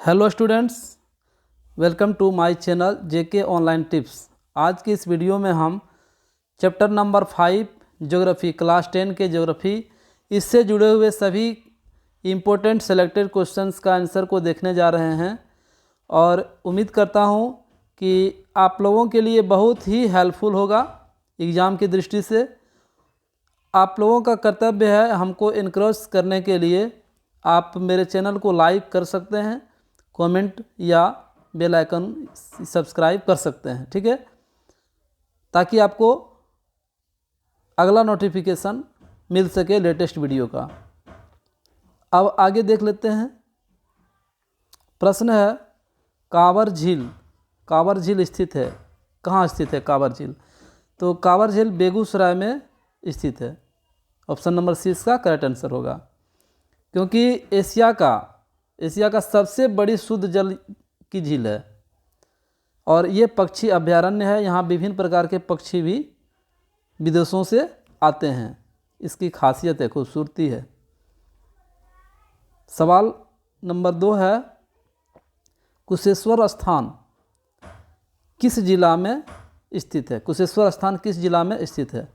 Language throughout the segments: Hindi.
Hello students, welcome to my channel JK online tips. आज की इस वीडियो में हम चैप्टर नंबर 5 ज्योग्राफी क्लास 10 के ज्योग्राफी इससे जुड़े हुए सभी इम्पोर्टेंट सेलेक्टेड क्वेश्चंस का आंसर को देखने जा रहे हैं और उम्मीद करता हूं कि आप लोगों के लिए बहुत ही हेल्पफुल होगा एग्ज़ाम की दृष्टि से। आप लोगों का कर्तव्य है हमको इनकरेज करने के लिए आप मेरे चैनल को लाइक कर सकते हैं, कमेंट या बेल आइकन सब्सक्राइब कर सकते हैं, ठीक है, ताकि आपको अगला नोटिफिकेशन मिल सके लेटेस्ट वीडियो का। अब आगे देख लेते हैं। प्रश्न है कांवर झील। कांवर झील स्थित है, कहाँ स्थित है कांवर झील? तो कांवर झील बेगूसराय में स्थित है। ऑप्शन नंबर सी इसका करेक्ट आंसर होगा, क्योंकि एशिया का सबसे बड़ी शुद्ध जल की झील है और ये पक्षी अभयारण्य है। यहाँ विभिन्न प्रकार के पक्षी भी विदेशों से आते हैं, इसकी खासियत है, खूबसूरती है। सवाल नंबर 2 है कुशेश्वर स्थान किस जिला में स्थित है? कुशेश्वर स्थान किस जिला में स्थित है?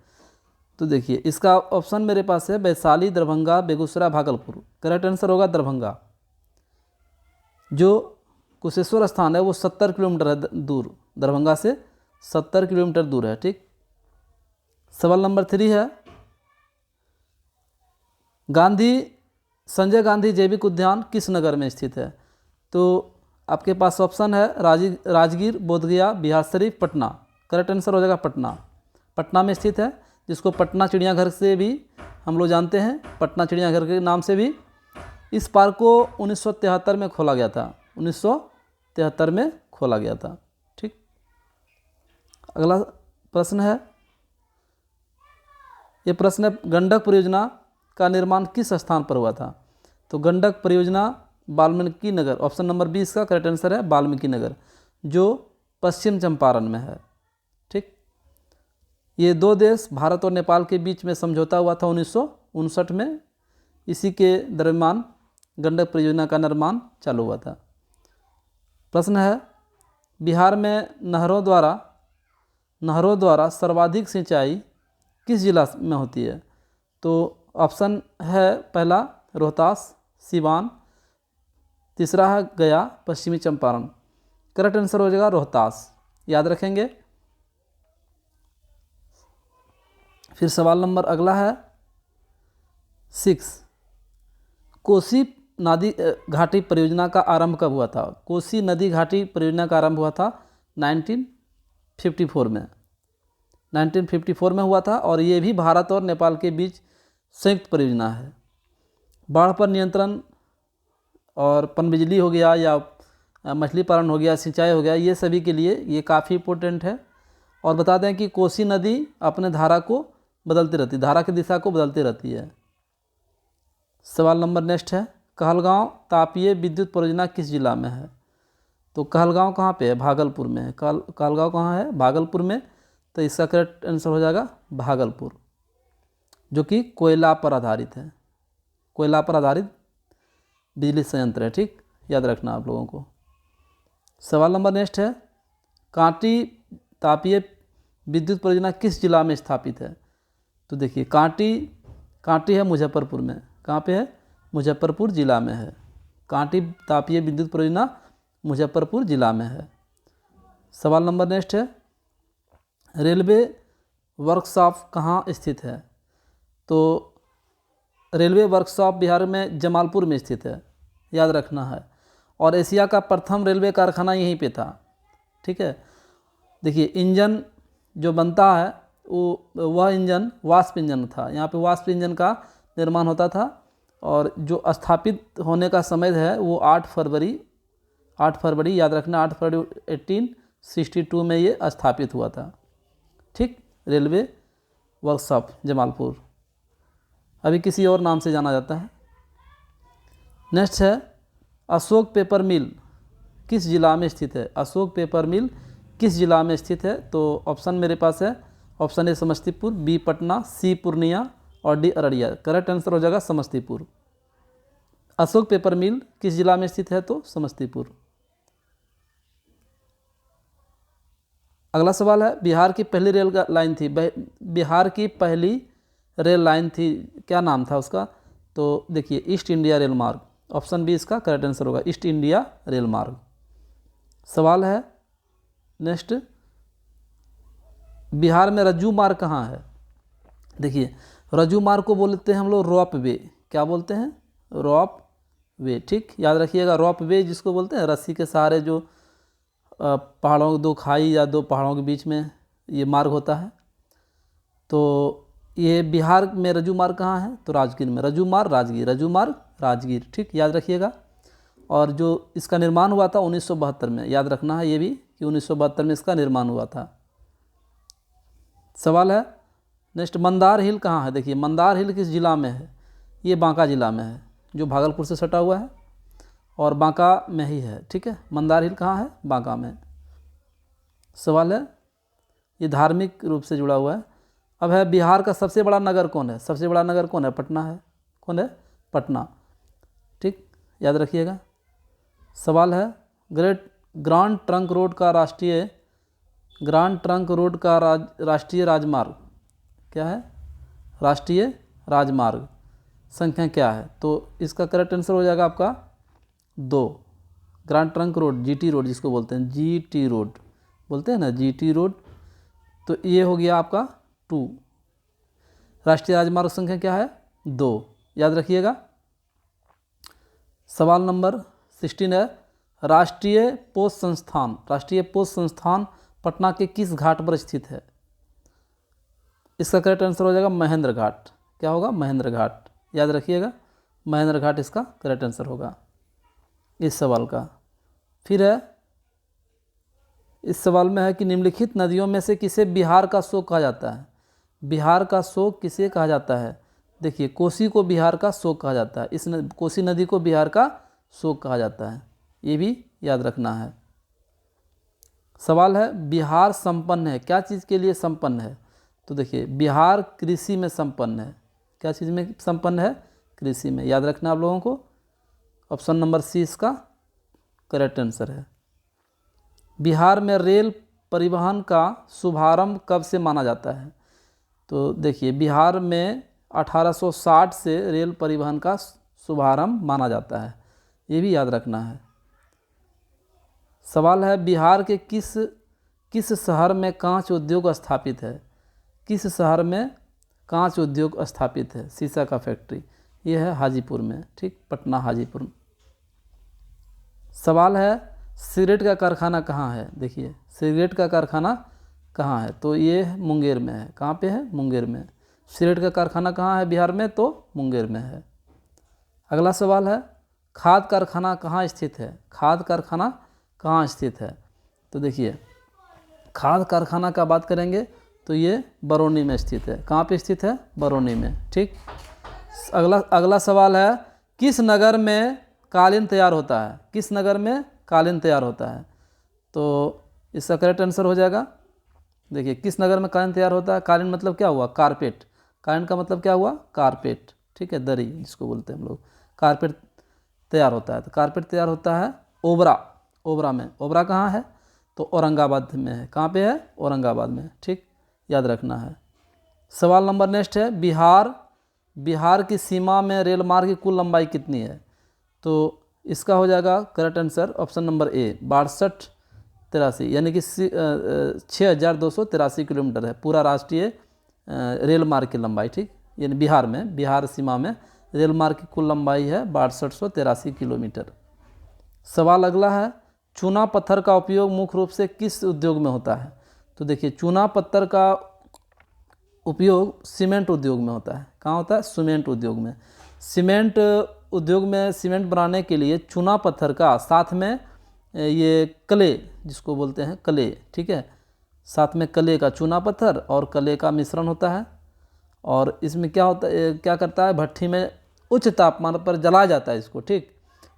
तो देखिए इसका ऑप्शन मेरे पास है वैशाली, दरभंगा, बेगूसराय, भागलपुर। करेक्ट आंसर होगा दरभंगा। जो कुशेश्वर स्थान है वो 70 किलोमीटर है दूर, दरभंगा से 70 किलोमीटर दूर है, ठीक। सवाल नंबर 3 है संजय गांधी जैविक उद्यान किस नगर में स्थित है? तो आपके पास ऑप्शन है राजगीर, बोधगया, बिहार शरीफ, पटना। करेक्ट आंसर हो जाएगा पटना। पटना में स्थित है, जिसको पटना चिड़ियाघर से भी हम लोग जानते हैं, पटना चिड़ियाघर के नाम से भी। इस पार्क को 1973 में खोला गया था, 1973 में खोला गया था, ठीक। अगला प्रश्न है, ये प्रश्न है गंडक परियोजना का निर्माण किस स्थान पर हुआ था? तो गंडक परियोजना Valmiki Nagar. Option number B इसका करेक्ट आंसर है वाल्मीकि नगर, जो पश्चिम चंपारण में है, ठीक। ये दो देश भारत और नेपाल के बीच में समझौता हुआ था 1959 में। इसी के दरमियान गंडक परियोजना का निर्माण चालू हुआ था। प्रश्न है बिहार में नहरों द्वारा सर्वाधिक सिंचाई किस जिला में होती है? तो ऑप्शन है पहला रोहतास, सिवान, तीसरा है गया, पश्चिमी चंपारण। करेक्ट आंसर हो जाएगा रोहतास, याद रखेंगे। फिर सवाल नंबर अगला है 6, कोसी नदी घाटी परियोजना का आरंभ कब हुआ था? कोसी नदी घाटी परियोजना का आरंभ हुआ था 1954 में। 1954 में हुआ था और ये भी भारत और नेपाल के बीच संयुक्त परियोजना है। बाढ़ पर नियंत्रण और पनबिजली हो गया या मछली पालन हो गया, सिंचाई हो गया, ये सभी के लिए ये काफ़ी इम्पोर्टेंट है। और बता दें कि कोसी नदी अपने धारा को बदलती रहती है, धारा की दिशा को बदलती रहती है। सवाल नंबर नेक्स्ट है कहलगांव तापीय विद्युत परियोजना किस जिला में है? तो कहलगांव कहाँ पे है? भागलपुर में है। कहलगांव कहाँ है? भागलपुर में। तो इसका करेक्ट आंसर हो जाएगा भागलपुर, जो कि कोयला पर आधारित है, कोयला पर आधारित बिजली संयंत्र है, ठीक, याद रखना आप लोगों को। सवाल नंबर नेक्स्ट है कांटी तापीय विद्युत परियोजना किस जिला में स्थापित है? तो देखिए कांटी है मुजफ्फरपुर में। कहाँ पे है? मुजफ्फरपुर जिला में है। कांटी तापीय विद्युत परियोजना मुजफ्फरपुर जिला में है। सवाल नंबर नेक्स्ट है रेलवे वर्कशॉप कहाँ स्थित है? तो रेलवे वर्कशॉप बिहार में जमालपुर में स्थित है, याद रखना है। और एशिया का प्रथम रेलवे कारखाना यहीं पे था, ठीक है। देखिए इंजन जो बनता है वह इंजन वाष्प इंजन था। यहाँ पे वाष्प इंजन का निर्माण होता था और जो स्थापित होने का समय है वो 8 फरवरी याद रखना, 8 फरवरी 1862 में ये स्थापित हुआ था, ठीक। रेलवे वर्कशॉप जमालपुर, अभी किसी और नाम से जाना जाता है। नेक्स्ट है अशोक पेपर मिल किस जिला में स्थित है? अशोक पेपर मिल किस जिला में स्थित है? तो ऑप्शन मेरे पास है, option A Samastipur, B Patna, C Purnia और डी अररिया। करेक्ट आंसर हो जाएगा समस्तीपुर। अशोक पेपर मिल किस जिला में स्थित है? तो समस्तीपुर। अगला सवाल है, बिहार की पहली रेल लाइन थी, बिहार की पहली रेल लाइन थी, क्या नाम था उसका? तो देखिए ईस्ट इंडिया रेल मार्ग, ऑप्शन बी इसका करेक्ट आंसर होगा, ईस्ट इंडिया रेल मार्ग। सवाल है नेक्स्ट, बिहार में रज्जू मार्ग कहाँ है? देखिए रज्जू मार्ग को बोलते हैं हम लोग रॉप वे, क्या बोलते हैं? रॉप वे, ठीक, याद रखिएगा। रॉप वे जिसको बोलते हैं, रस्सी के सहारे जो पहाड़ों, दो खाई या दो पहाड़ों के बीच में ये मार्ग होता है। तो ये बिहार में रज्जू मार्ग कहाँ है? तो राजगीर में, रज्जू मार्ग राजगीर, रज्जू मार्ग राजगीर, ठीक, याद रखिएगा। और जो इसका निर्माण हुआ था 1972 में, याद रखना है ये भी कि 1972 में इसका निर्माण हुआ था। सवाल है नेक्स्ट, मंदार हिल कहाँ है? देखिए मंदार हिल किस जिला में है? ये बांका जिला में है, जो भागलपुर से सटा हुआ है और बांका में ही है, ठीक है। मंदार हिल कहाँ है? बांका में। सवाल है, ये धार्मिक रूप से जुड़ा हुआ है। अब है, बिहार का सबसे बड़ा नगर कौन है? सबसे बड़ा नगर कौन है? पटना है। कौन है? पटना, ठीक, याद रखिएगा। सवाल है, ग्रांड ट्रंक रोड का राष्ट्रीय राजमार्ग क्या है? राष्ट्रीय राजमार्ग संख्या क्या है? तो इसका करेक्ट आंसर हो जाएगा आपका 2, grand Trunk road, GT road जिसको बोलते हैं, जीटी रोड बोलते हैं ना, जीटी रोड। तो ये हो गया आपका 2। राष्ट्रीय राजमार्ग संख्या क्या है? 2, याद रखिएगा। सवाल नंबर 16 है, राष्ट्रीय पोस्ट संस्थान पटना के किस घाट पर स्थित है? इसका करेक्ट आंसर हो जाएगा महेंद्र घाट। क्या होगा? महेंद्र घाट, याद रखिएगा, महेंद्र घाट इसका करेक्ट आंसर होगा इस सवाल का। फिर है, इस सवाल में है कि निम्नलिखित नदियों में से किसे बिहार का शोक कहा जाता है? बिहार का शोक किसे कहा जाता है? देखिए कोसी को बिहार का शोक कहा जाता है, इस कोसी नदी को बिहार का शोक कहा जाता है, ये भी याद रखना है। सवाल है, बिहार संपन्न है, क्या चीज़ के लिए संपन्न है? तो देखिए बिहार कृषि में संपन्न है। क्या चीज़ में संपन्न है? कृषि में, याद रखना आप लोगों को। ऑप्शन नंबर सी इसका करेक्ट आंसर है। बिहार में रेल परिवहन का शुभारंभ कब से माना जाता है? तो देखिए बिहार में 1860 से रेल परिवहन का शुभारंभ माना जाता है, ये भी याद रखना है। सवाल है, बिहार के किस शहर में कांच उद्योग स्थापित है? किस शहर में कांच उद्योग स्थापित है, शीशा का फैक्ट्री? ये है हाजीपुर में, ठीक, पटना हाजीपुर। सवाल है, सिगरेट का कारखाना कहाँ है? देखिए सिगरेट का कारखाना कहाँ है? तो ये मुंगेर में है। कहाँ पे है? मुंगेर में। सिगरेट का कारखाना कहाँ है बिहार में? तो मुंगेर में है। अगला सवाल है, खाद कारखाना कहाँ स्थित है? खाद कारखाना कहाँ स्थित है? तो देखिए खाद कारखाना का बात करेंगे तो ये बरौनी में स्थित है। कहाँ पे स्थित है? बरौनी में, ठीक। अगला सवाल है, किस नगर में कालीन तैयार होता है? किस नगर में कालीन तैयार होता है? तो इसका करेक्ट आंसर हो जाएगा, देखिए किस नगर में कालीन तैयार होता है? कालीन मतलब क्या हुआ? कारपेट। कालीन का मतलब क्या हुआ? कारपेट, ठीक है, दरी जिसको बोलते हैं हम लोग, कारपेट तैयार होता है। तो कारपेट तैयार होता है ओबरा में। ओबरा कहाँ है? तो औरंगाबाद में है। कहाँ पे है? औरंगाबाद में, ठीक, याद रखना है। सवाल नंबर नेक्स्ट है, बिहार की सीमा में रेल मार्ग की कुल लंबाई कितनी है? तो इसका हो जाएगा correct answer option number A, 6283, यानी कि 6283 किलोमीटर है पूरा राष्ट्रीय रेल मार्ग की लंबाई, ठीक, यानी बिहार सीमा में रेल मार्ग की कुल लंबाई है 6283 किलोमीटर। सवाल अगला है, चूना पत्थर का उपयोग मुख्य रूप से किस उद्योग में होता है? तो देखिए चूना पत्थर का उपयोग सीमेंट उद्योग में होता है। कहाँ होता है? सीमेंट उद्योग में। सीमेंट उद्योग में सीमेंट बनाने के लिए चूना पत्थर का साथ में ये कले जिसको बोलते हैं कले, ठीक है, साथ में कले का, चूना पत्थर और कले का मिश्रण होता है। और इसमें क्या होता है, क्या करता है, भट्ठी में उच्च तापमान पर जलाया जाता है इसको, ठीक।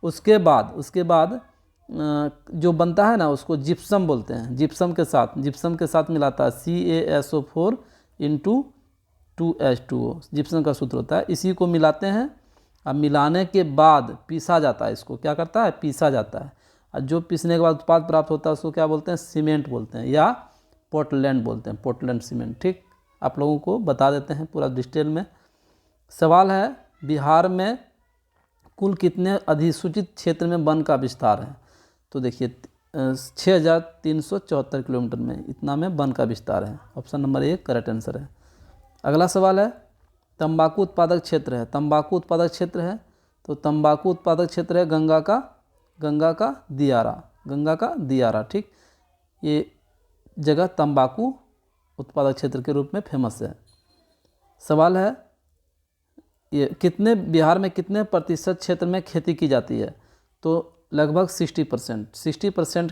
उसके बाद जो बनता है ना उसको जिप्सम बोलते हैं। जिप्सम के साथ मिलाता है CaSO4 × 2H2O, जिप्सम का सूत्र होता है। इसी को मिलाते हैं अब मिलाने के बाद पीसा जाता है, इसको क्या करता है, पीसा जाता है। और जो पीसने के बाद उत्पाद प्राप्त होता है उसको क्या बोलते हैं, सीमेंट बोलते हैं या पोर्टलैंड बोलते हैं, पोर्टलैंड सीमेंट। ठीक, आप लोगों को बता देते हैं पूरा डिटेल में। सवाल है, बिहार में कुल कितने अधिसूचित क्षेत्र में वन का विस्तार है? तो देखिए 6,374 किलोमीटर में इतना में वन का विस्तार है। ऑप्शन नंबर 1 करेक्ट आंसर है। अगला सवाल है, तंबाकू उत्पादक क्षेत्र है, तंबाकू उत्पादक क्षेत्र है, तो तंबाकू उत्पादक क्षेत्र है गंगा का दियारा, गंगा का दियारा। ठीक, ये जगह तंबाकू उत्पादक क्षेत्र के रूप में फेमस है। सवाल है, ये बिहार में कितने प्रतिशत क्षेत्र में खेती की जाती है? तो लगभग 60%, 60%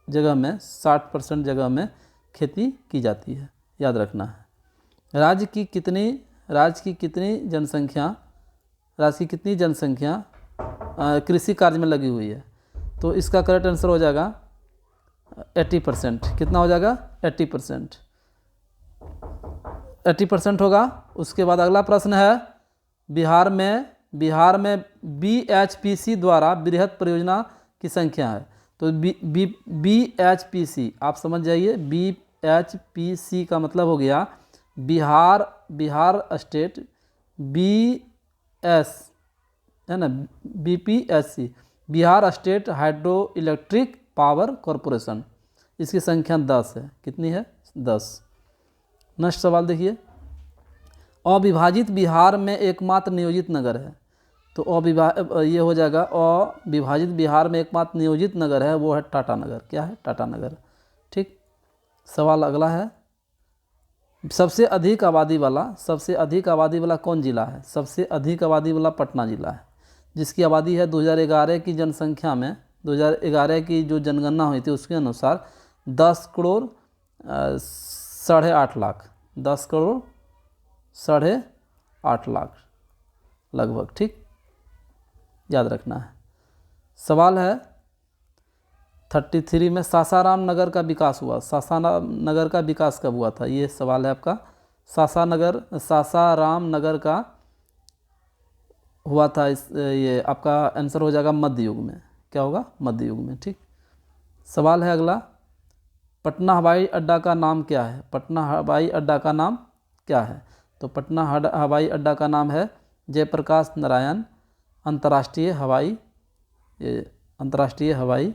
जगह में, 60% जगह में खेती की जाती है, याद रखना है। राज्य की कितनी जनसंख्या कृषि कार्य में लगी हुई है? तो इसका करेक्ट आंसर हो जाएगा 80%। कितना हो जाएगा? 80%, 80% होगा। उसके बाद अगला प्रश्न है, बिहार में BHPC द्वारा बृहद परियोजना की संख्या है। तो BHPC आप समझ जाइए, BHPC का मतलब हो गया बिहार स्टेट, BS है ना, BPSC, Bihar state hydro electric power corporation. इसकी संख्या 10 है। कितनी है? 10। नेक्स्ट सवाल देखिए, अविभाजित बिहार में एकमात्र नियोजित नगर है। तो ये हो जाएगा, अविभाजित बिहार में एकमात्र नियोजित नगर है, वो है टाटा नगर। क्या है? टाटा नगर। ठीक, सवाल अगला है, सबसे अधिक आबादी वाला कौन जिला है? सबसे अधिक आबादी वाला पटना जिला है, जिसकी आबादी है 2011 की जनसंख्या में, 2011 की जो जनगणना हुई थी उसके अनुसार 10 करोड़ 8.5 लाख, 10 करोड़ 8.5 लाख लगभग। ठीक, याद रखना है। सवाल है 33 में सासाराम नगर का विकास हुआ। सासाराम नगर का विकास कब हुआ था? ये सवाल है आपका। सासाराम नगर का हुआ था, ये आपका आंसर हो जाएगा मध्य युग में। क्या होगा? मध्य युग में। ठीक, सवाल है अगला, पटना हवाई अड्डा का नाम क्या है? पटना हवाई अड्डा का नाम क्या है? तो पटना हवाई अड्डा का नाम है जयप्रकाश नारायण अंतर्राष्ट्रीय हवाई,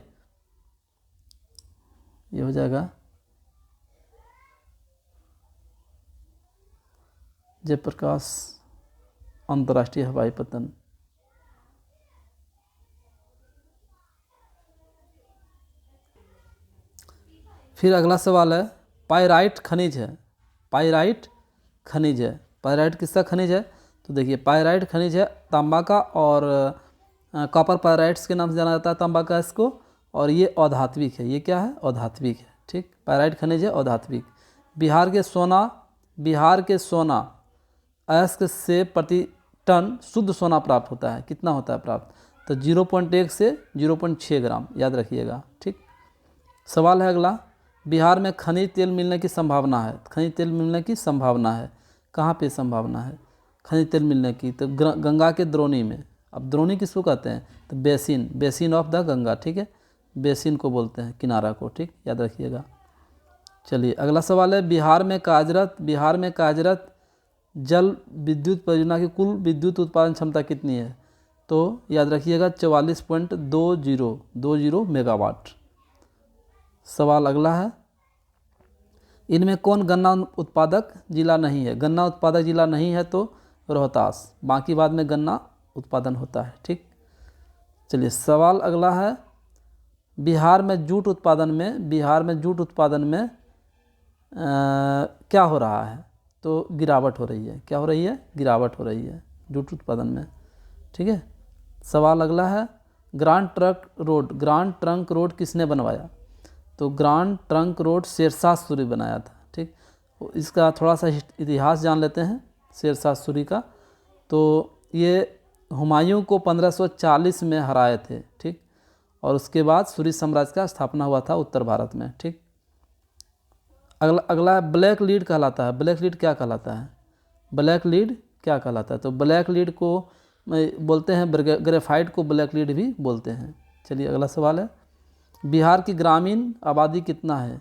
ये हो जाएगा जयप्रकाश अंतर्राष्ट्रीय हवाई पतन। फिर अगला सवाल है, पाइराइट खनिज है, पाइराइट किसका खनिज है? तो देखिए पाइराइट खनिज है तांबा का, और कॉपर पाइराइट्स के नाम से जाना जाता है तांबा का इसको, और ये अधात्विक है। ये क्या है? अधात्विक है। ठीक, पाइराइट खनिज है अधात्विक। बिहार के सोना अयस्क से प्रति टन शुद्ध सोना प्राप्त होता है। कितना होता है प्राप्त? तो 0.1 से 0.6 ग्राम, याद रखिएगा। ठीक, सवाल है अगला, बिहार में खनिज तेल मिलने की संभावना है। खनिज तेल मिलने की संभावना है, कहाँ पे संभावना है खनिज तेल मिलने की? तो गंगा के द्रोणी में। अब द्रोणी किसको कहते हैं? तो बेसिन ऑफ द गंगा। ठीक है, बेसिन को बोलते हैं, किनारा को। ठीक, याद रखिएगा। चलिए अगला सवाल है, बिहार में कार्यरत जल विद्युत परियोजना की कुल विद्युत उत्पादन क्षमता कितनी है? तो याद रखिएगा 44.20 मेगावाट। सवाल अगला है, इनमें कौन गन्ना उत्पादक जिला नहीं है? गन्ना उत्पादक जिला नहीं है तो रोहतास, बाकी बाद में गन्ना उत्पादन होता है। ठीक, चलिए सवाल अगला है, बिहार में जूट उत्पादन में क्या हो रहा है? तो गिरावट हो रही है। क्या हो रही है? गिरावट हो रही है जूट उत्पादन में। ठीक है, सवाल अगला है, ग्रांड ट्रंक रोड किसने बनवाया? तो Grand Trunk Road Sher Shah Suri बनाया था। ठीक, इसका थोड़ा सा इतिहास जान लेते हैं शेरशाह सूरी का। तो ये हुमायूं को 1540 में हराए थे। ठीक, और उसके बाद सूरी साम्राज्य का स्थापना हुआ था उत्तर भारत में। ठीक, अगला ब्लैक लीड कहलाता है। ब्लैक लीड क्या कहलाता है? तो ब्लैक लीड को बोलते हैं, ग्रेफाइट को ब्लैक लीड भी बोलते हैं। चलिए अगला सवाल है, बिहार की ग्रामीण आबादी कितना है?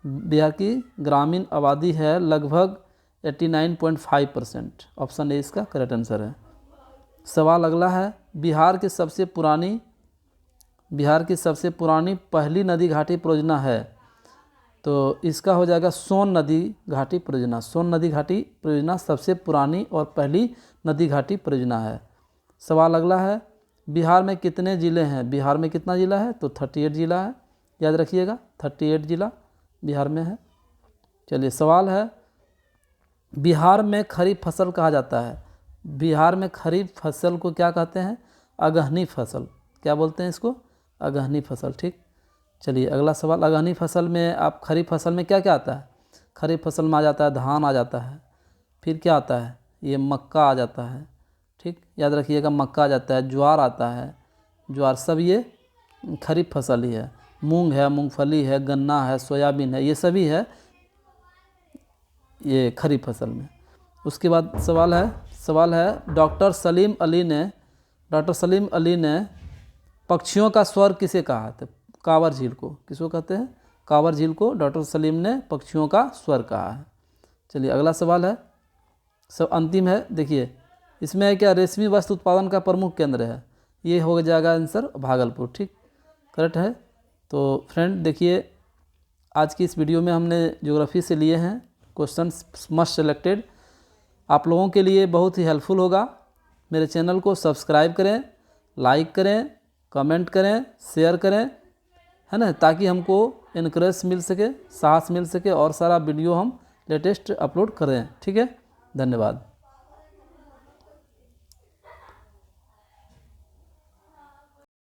बिहार की ग्रामीण आबादी है लगभग 89.5%। ऑप्शन ए इसका करेक्ट आंसर है। सवाल अगला है, बिहार की सबसे पुरानी पहली नदी घाटी परियोजना है, तो इसका हो जाएगा सोन नदी घाटी परियोजना। सोन नदी घाटी परियोजना सबसे पुरानी और पहली नदी घाटी परियोजना है। सवाल अगला है, बिहार में कितने ज़िले हैं? बिहार में कितना ज़िला है? तो 38 ज़िला है, याद रखिएगा 38 ज़िला बिहार में है। चलिए सवाल है, बिहार में खरीफ फसल कहा जाता है। बिहार में खरीफ फसल को क्या कहते हैं? अगहनी फसल। क्या बोलते हैं इसको? अगहनी फसल। ठीक, चलिए अगला सवाल, अगहनी फसल में आप खरीफ फसल में क्या क्या आता है? खरीफ फसल में आ जाता है धान आ जाता है, फिर क्या आता है? ये मक्का आ जाता है। ठीक, याद रखिएगा मक्का आ जाता है, ज्वार आता है, ज्वार, सब ये खरीफ फसल ही है। मूंग है, मूंगफली है, गन्ना है, सोयाबीन है, ये सभी है ये खरीफ फसल में। उसके बाद सवाल है डॉक्टर सलीम अली ने पक्षियों का स्वर किसे कहा? तो कांवर झील को। किसको कहते हैं? कांवर झील को डॉक्टर सलीम ने पक्षियों का स्वर कहा है। चलिए अगला सवाल है, सब अंतिम है। देखिए इसमें है क्या, रेशमी वस्त्र उत्पादन का प्रमुख केंद्र है। ये हो जाएगा आंसर भागलपुर। ठीक, करेक्ट है। तो फ्रेंड देखिए, आज की इस वीडियो में हमने ज्योग्राफी से लिए हैं क्वेश्चंस मस्ट सेलेक्टेड। आप लोगों के लिए बहुत ही हेल्पफुल होगा। मेरे चैनल को सब्सक्राइब करें, लाइक करें, कमेंट करें, शेयर करें, है ना, ताकि हमको इनकरेज मिल सके, साहस मिल सके और सारा वीडियो हम लेटेस्ट अपलोड करें। ठीक है, धन्यवाद।